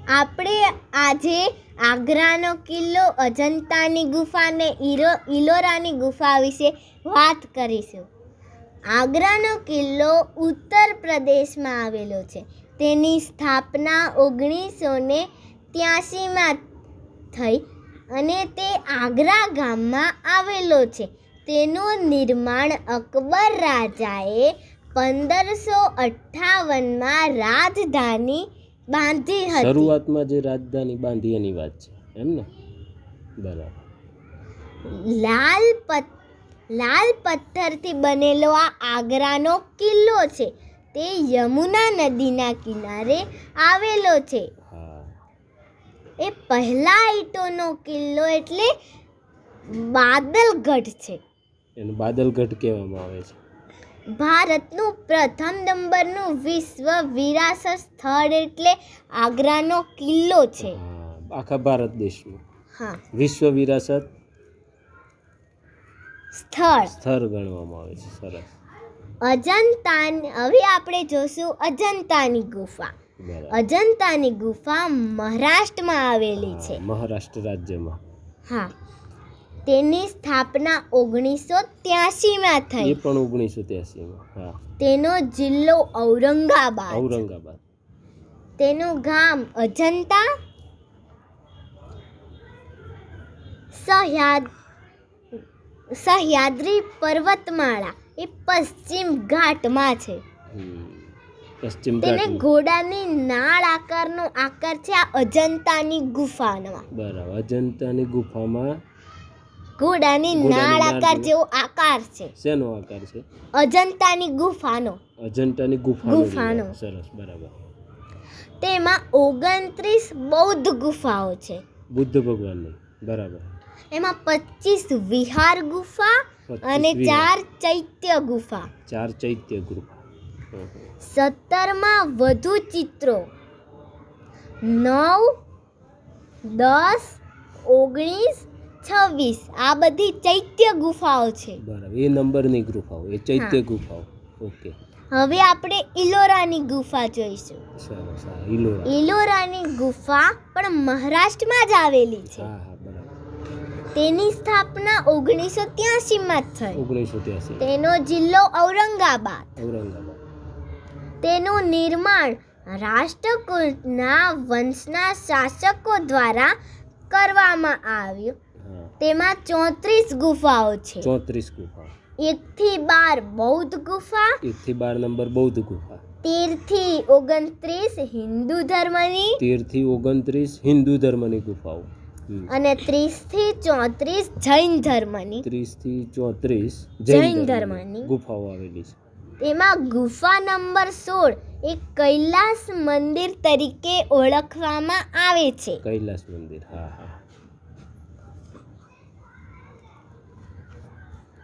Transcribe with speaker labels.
Speaker 1: આપણે આજે આગ્રાનો કિલ્લો, અજંતાની ગુફા અને ઇલોરાની ગુફા વિશે વાત કરીશું. આગ્રાનો કિલ્લો ઉત્તર પ્રદેશમાં આવેલો છે. તેની સ્થાપના 1983માં થઈ અને તે આગ્રા ગામમાં આવેલો છે. તેનું નિર્માણ અકબર રાજાએ 1558માં રાજધાની બાંધી હતી.
Speaker 2: શરૂઆતમાં જે રાજધાની બાંધી એની વાત છે એમ ને? બરાબર.
Speaker 1: લાલ પથ્થરથી બનેલો આ આગ્રાનો કિલ્લો છે. તે યમુના નદીના કિનારે આવેલો છે. એ પહેલા ઈંટોનો કિલ્લો એટલે બાદલગઢ છે.
Speaker 2: એનું બાદલગઢ કહેવામાં આવે છે.
Speaker 1: ભારતનું પ્રથમ નંબરનું વિશ્વ વિરાસત સ્થળ એટલે આગ્રાનો કિલ્લો છે.
Speaker 2: આખા ભારત દેશનું
Speaker 1: હા,
Speaker 2: વિશ્વ વિરાસત
Speaker 1: સ્થળ
Speaker 2: ગણવામાં આવે છે. સરસ.
Speaker 1: હવે આપણે જોશું અજંતાની ગુફા. અજંતાની ગુફા મહારાષ્ટ્રમાં આવેલી છે.
Speaker 2: મહારાષ્ટ્ર રાજ્યમાં.
Speaker 1: હા, તેની સ્થાપના 1983માં થઈ.
Speaker 2: એ પણ 1983માં. હા.
Speaker 1: તેનો જિલ્લો ઔરંગાબાદ. તેનું ગામ અજંતા, સહ્યાદ્રી પર્વતમાળા એ પશ્ચિમ ઘાટમાં છે. તેને ઘોડાની નાળ આકારનો આકાર છે આ અજંતાની ગુફામાં.
Speaker 2: બરાબર. અજંતાની ગુફામાં
Speaker 1: ઘોડાની નાળ આકાર જેવો આકાર છે.
Speaker 2: શેનો આકાર છે?
Speaker 1: અજંતાની ગુફાનો.
Speaker 2: સરસ. બરાબર.
Speaker 1: તેમાં 29 બૌદ્ધ ગુફાઓ છે.
Speaker 2: બુદ્ધ ભગવાનની. બરાબર.
Speaker 1: એમાં 25 વિહાર ગુફા અને 4 ચૈત્ય ગુફા. 17માં વધુ ચિત્રો. 9, 10, 19, 26 આ બધી ચૈત્ય ગુફાઓ છે.
Speaker 2: બરાબર. એ નંબરની ગુફાઓ, એ ચૈત્ય ગુફાઓ. ઓકે.
Speaker 1: હવે આપણે ઇલોરાની ગુફા જોઈશું.
Speaker 2: સરસ.
Speaker 1: ઇલોરાની ગુફા પણ મહારાષ્ટ્રમાં જ આવેલી છે. તેની સ્થાપના 1983માં થઈ.
Speaker 2: 1983.
Speaker 1: તેનો જિલ્લો ઔરંગાબાદ. તેનું નિર્માણ રાષ્ટ્રકૂટના વંશના શાસકો દ્વારા કરવામાં આવ્યું. તેમાં 34 ગુફાઓ છે.
Speaker 2: 34 ગુફાઓ.
Speaker 1: 1 થી 12 બૌદ્ધ ગુફા.
Speaker 2: 1 થી 12 નંબર બૌદ્ધ ગુફા.
Speaker 1: 13 થી 29 હિન્દુ ધર્મની.
Speaker 2: 13 થી 29 હિન્દુ ધર્મની ગુફાઓ.
Speaker 1: અને 30 થી 34 જૈન ધર્મની.
Speaker 2: 30 થી 34
Speaker 1: જૈન ધર્મની
Speaker 2: ગુફાઓ આવેલી છે.
Speaker 1: તેમાં ગુફા નંબર 16 એ કૈલાસ મંદિર તરીકે ઓળખવામાં આવે છે.
Speaker 2: કૈલાસ મંદિર. હા.